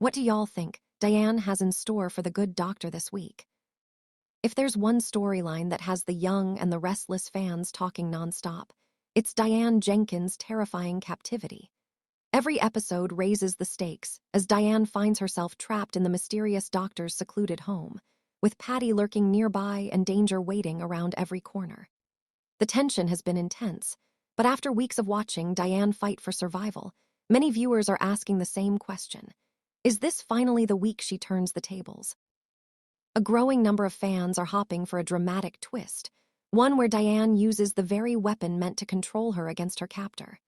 What do y'all think Diane has in store for the good doctor this week? If there's one storyline that has the young and the restless fans talking nonstop, it's Diane Jenkins' terrifying captivity. Every episode raises the stakes as Diane finds herself trapped in the mysterious doctor's secluded home, with Patty lurking nearby and danger waiting around every corner. The tension has been intense, but after weeks of watching Diane fight for survival, many viewers are asking the same question. Is this finally the week she turns the tables? A growing number of fans are hopping for a dramatic twist, one where Diane uses the very weapon meant to control her against her captor.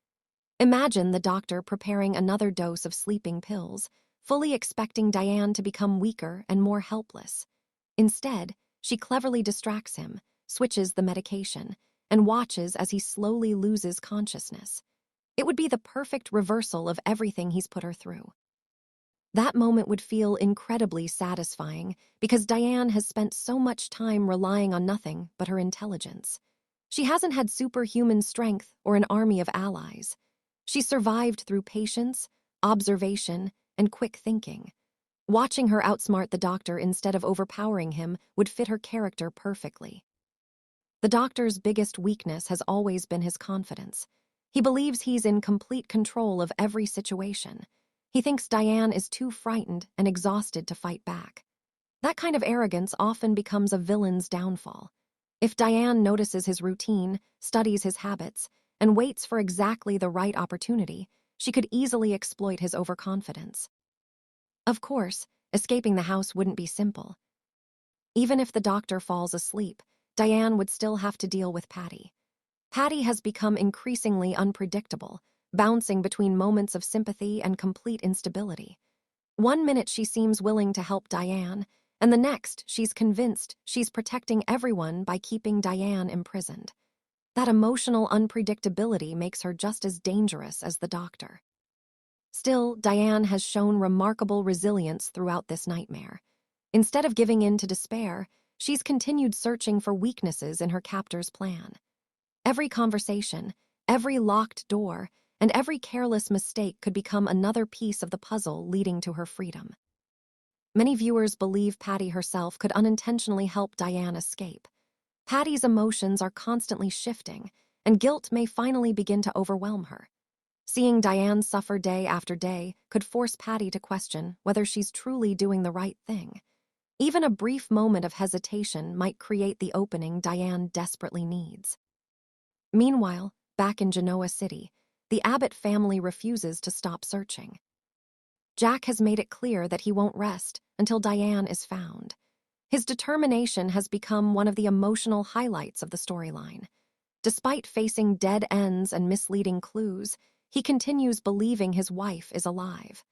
Imagine the doctor preparing another dose of sleeping pills, fully expecting Diane to become weaker and more helpless. Instead, she cleverly distracts him, switches the medication, and watches as he slowly loses consciousness. It would be the perfect reversal of everything he's put her through. That moment would feel incredibly satisfying because Diane has spent so much time relying on nothing but her intelligence. She hasn't had superhuman strength or an army of allies. She survived through patience, observation, and quick thinking. Watching her outsmart the doctor instead of overpowering him would fit her character perfectly. The doctor's biggest weakness has always been his confidence. He believes he's in complete control of every situation. He thinks Diane is too frightened and exhausted to fight back. That kind of arrogance often becomes a villain's downfall. If Diane notices his routine, studies his habits, and waits for exactly the right opportunity, she could easily exploit his overconfidence. Of course, escaping the house wouldn't be simple. Even if the doctor falls asleep, Diane would still have to deal with Patty. Patty has become increasingly unpredictable, bouncing between moments of sympathy and complete instability. One minute she seems willing to help Diane, and the next she's convinced she's protecting everyone by keeping Diane imprisoned. That emotional unpredictability makes her just as dangerous as the doctor. Still, Diane has shown remarkable resilience throughout this nightmare. Instead of giving in to despair, she's continued searching for weaknesses in her captor's plan. Every conversation, every locked door, and every careless mistake could become another piece of the puzzle leading to her freedom. Many viewers believe Patty herself could unintentionally help Diane escape. Patty's emotions are constantly shifting, and guilt may finally begin to overwhelm her. Seeing Diane suffer day after day could force Patty to question whether she's truly doing the right thing. Even a brief moment of hesitation might create the opening Diane desperately needs. Meanwhile, back in Genoa City, the Abbott family refuses to stop searching. Jack has made it clear that he won't rest until Diane is found. His determination has become one of the emotional highlights of the storyline. Despite facing dead ends and misleading clues, he continues believing his wife is alive.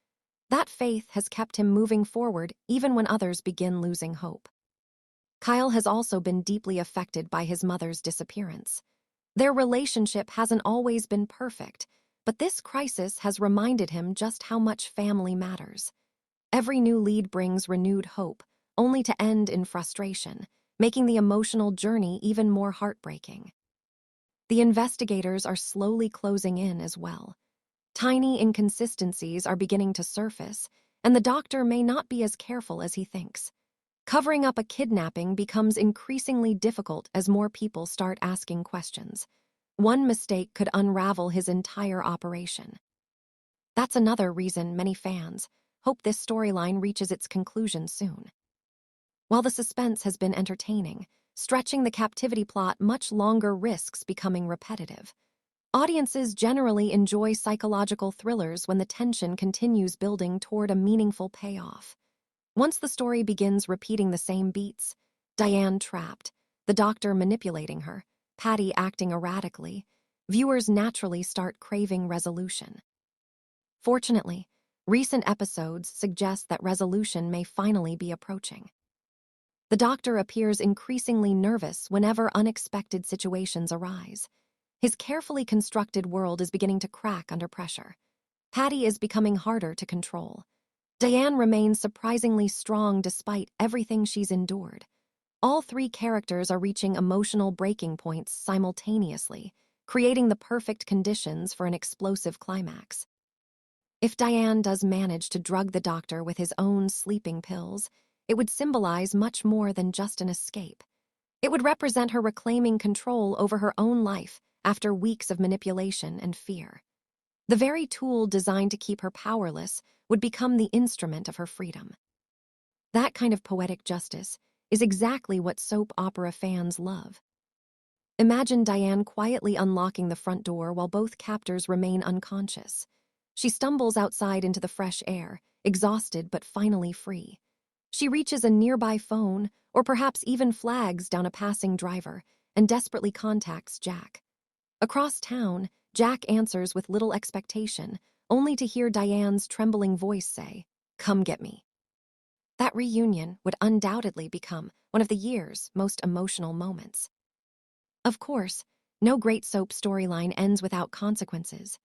That faith has kept him moving forward even when others begin losing hope. Kyle has also been deeply affected by his mother's disappearance. Their relationship hasn't always been perfect, but this crisis has reminded him just how much family matters. Every new lead brings renewed hope, only to end in frustration, making the emotional journey even more heartbreaking. The investigators are slowly closing in as well. Tiny inconsistencies are beginning to surface, and the doctor may not be as careful as he thinks. Covering up a kidnapping becomes increasingly difficult as more people start asking questions. One mistake could unravel his entire operation. That's another reason many fans hope this storyline reaches its conclusion soon. While the suspense has been entertaining, stretching the captivity plot much longer risks becoming repetitive. Audiences generally enjoy psychological thrillers when the tension continues building toward a meaningful payoff. Once the story begins repeating the same beats, Diane trapped, the doctor manipulating her, Patty acting erratically, viewers naturally start craving resolution. Fortunately, recent episodes suggest that resolution may finally be approaching. The doctor appears increasingly nervous whenever unexpected situations arise. His carefully constructed world is beginning to crack under pressure. Patty is becoming harder to control. Diane remains surprisingly strong despite everything she's endured. All three characters are reaching emotional breaking points simultaneously, creating the perfect conditions for an explosive climax. If Diane does manage to drug the doctor with his own sleeping pills, it would symbolize much more than just an escape. It would represent her reclaiming control over her own life after weeks of manipulation and fear. The very tool designed to keep her powerless would become the instrument of her freedom. That kind of poetic justice is exactly what soap opera fans love. Imagine Diane quietly unlocking the front door while both captors remain unconscious. She stumbles outside into the fresh air, exhausted but finally free. She reaches a nearby phone, or perhaps even flags down a passing driver, and desperately contacts Jack. Across town, Jack answers with little expectation, only to hear Diane's trembling voice say, "Come get me." That reunion would undoubtedly become one of the year's most emotional moments. Of course, no great soap storyline ends without consequences.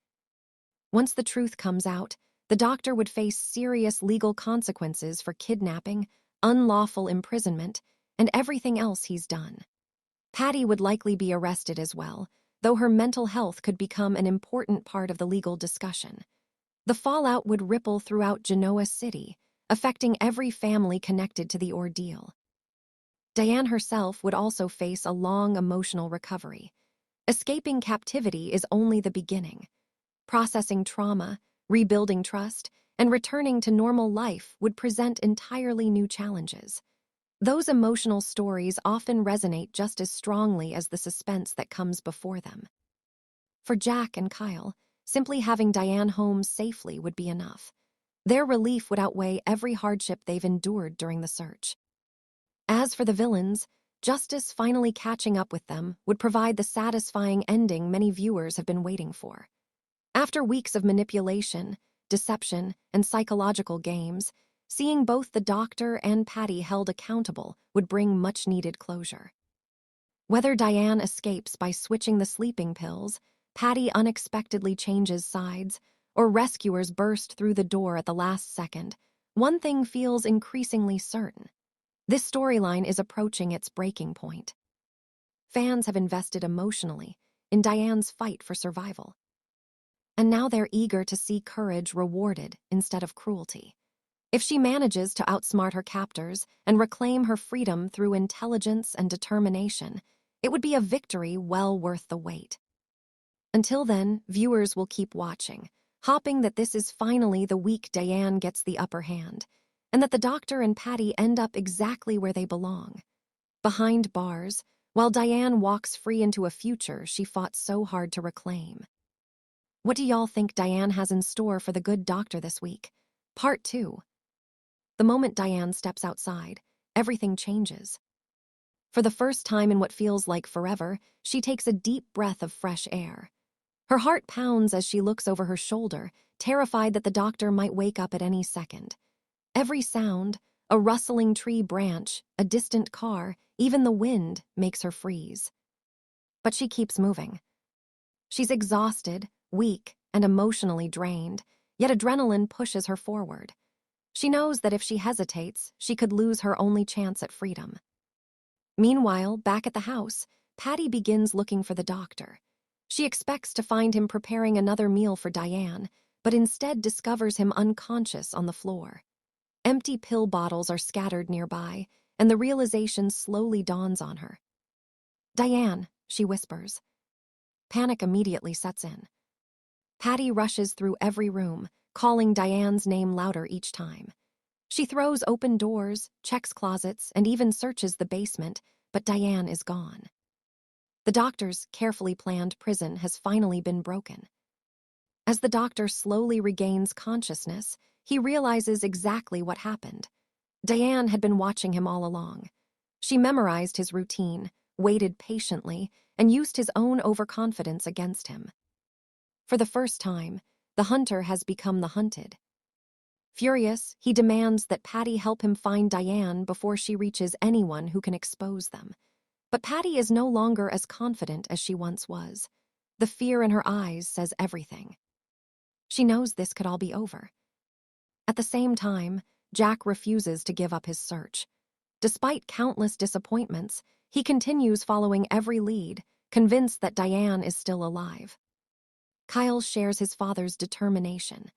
Once the truth comes out, the doctor would face serious legal consequences for kidnapping, unlawful imprisonment, and everything else he's done. Patty would likely be arrested as well, though her mental health could become an important part of the legal discussion. The fallout would ripple throughout Genoa City, affecting every family connected to the ordeal. Diane herself would also face a long emotional recovery. Escaping captivity is only the beginning. Processing trauma, rebuilding trust, and returning to normal life would present entirely new challenges. Those emotional stories often resonate just as strongly as the suspense that comes before them. For Jack and Kyle, simply having Diane home safely would be enough. Their relief would outweigh every hardship they've endured during the search. As for the villains, justice finally catching up with them would provide the satisfying ending many viewers have been waiting for. After weeks of manipulation, deception, and psychological games, seeing both the doctor and Patty held accountable would bring much-needed closure. Whether Diane escapes by switching the sleeping pills, Patty unexpectedly changes sides, or rescuers burst through the door at the last second, one thing feels increasingly certain. This storyline is approaching its breaking point. Fans have invested emotionally in Diane's fight for survival. And now they're eager to see courage rewarded instead of cruelty. If she manages to outsmart her captors and reclaim her freedom through intelligence and determination, it would be a victory well worth the wait. Until then, viewers will keep watching, hoping that this is finally the week Diane gets the upper hand, and that the doctor and Patty end up exactly where they belong. Behind bars, while Diane walks free into a future she fought so hard to reclaim. What do y'all think Diane has in store for the good doctor this week? Part 2. The moment Diane steps outside, everything changes. For the first time in what feels like forever, she takes a deep breath of fresh air. Her heart pounds as she looks over her shoulder, terrified that the doctor might wake up at any second. Every sound, a rustling tree branch, a distant car, even the wind, makes her freeze. But she keeps moving. She's exhausted, weak, and emotionally drained, yet adrenaline pushes her forward. She knows that if she hesitates, she could lose her only chance at freedom. Meanwhile, back at the house, Patty begins looking for the doctor. She expects to find him preparing another meal for Diane, but instead discovers him unconscious on the floor. Empty pill bottles are scattered nearby, and the realization slowly dawns on her. "Diane," she whispers. Panic immediately sets in. Patty rushes through every room, calling Diane's name louder each time. She throws open doors, checks closets, and even searches the basement, but Diane is gone. The doctor's carefully planned prison has finally been broken. As the doctor slowly regains consciousness, he realizes exactly what happened. Diane had been watching him all along. She memorized his routine, waited patiently, and used his own overconfidence against him. For the first time, the hunter has become the hunted. Furious, he demands that Patty help him find Diane before she reaches anyone who can expose them. But Patty is no longer as confident as she once was. The fear in her eyes says everything. She knows this could all be over. At the same time, Jack refuses to give up his search. Despite countless disappointments, he continues following every lead, convinced that Diane is still alive. Kyle shares his father's determination.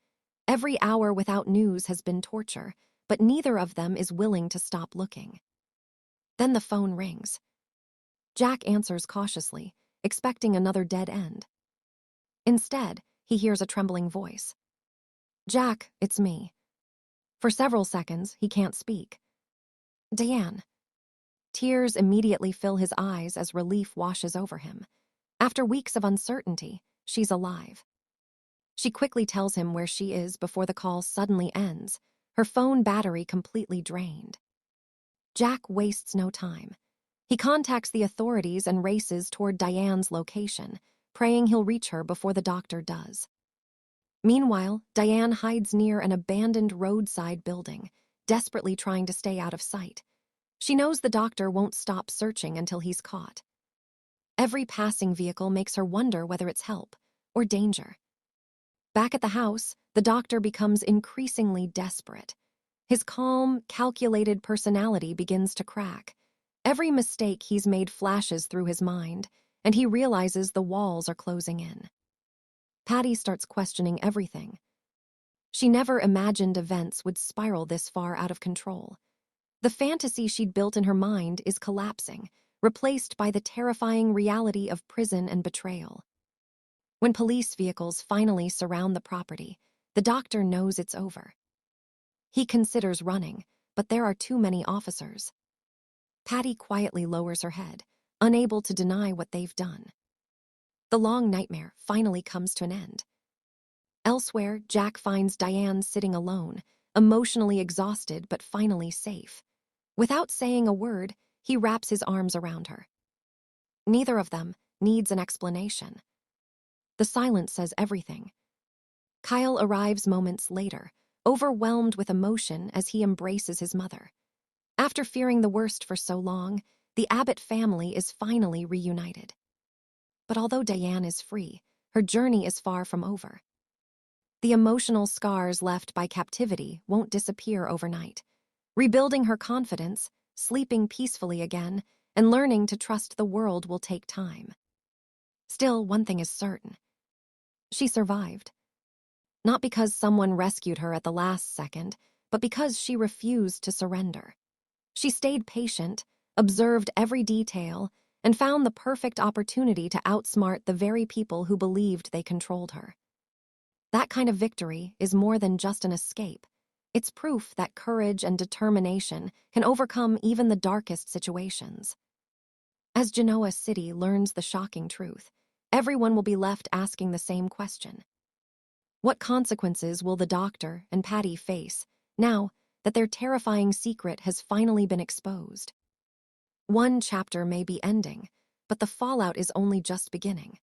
Every hour without news has been torture, but neither of them is willing to stop looking. Then the phone rings. Jack answers cautiously, expecting another dead end. Instead, he hears a trembling voice. "Jack, it's me." For several seconds, he can't speak. "Diane." Tears immediately fill his eyes as relief washes over him. After weeks of uncertainty, she's alive. She quickly tells him where she is before the call suddenly ends, her phone battery completely drained. Jack wastes no time. He contacts the authorities and races toward Diane's location, praying he'll reach her before the doctor does. Meanwhile, Diane hides near an abandoned roadside building, desperately trying to stay out of sight. She knows the doctor won't stop searching until he's caught. Every passing vehicle makes her wonder whether it's help or danger. Back at the house, the doctor becomes increasingly desperate. His calm, calculated personality begins to crack. Every mistake he's made flashes through his mind, and he realizes the walls are closing in. Patty starts questioning everything. She never imagined events would spiral this far out of control. The fantasy she'd built in her mind is collapsing, replaced by the terrifying reality of prison and betrayal. When police vehicles finally surround the property, the doctor knows it's over. He considers running, but there are too many officers. Patty quietly lowers her head, unable to deny what they've done. The long nightmare finally comes to an end. Elsewhere, Jack finds Diane sitting alone, emotionally exhausted but finally safe. Without saying a word, he wraps his arms around her. Neither of them needs an explanation. The silence says everything. Kyle arrives moments later, overwhelmed with emotion as he embraces his mother. After fearing the worst for so long, the Abbott family is finally reunited. But although Diane is free, her journey is far from over. The emotional scars left by captivity won't disappear overnight. Rebuilding her confidence, sleeping peacefully again, and learning to trust the world will take time. Still, one thing is certain. She survived. Not because someone rescued her at the last second, but because she refused to surrender. She stayed patient, observed every detail, and found the perfect opportunity to outsmart the very people who believed they controlled her. That kind of victory is more than just an escape. It's proof that courage and determination can overcome even the darkest situations. As Genoa City learns the shocking truth, everyone will be left asking the same question. What consequences will the doctor and Patty face now that their terrifying secret has finally been exposed? One chapter may be ending, but the fallout is only just beginning.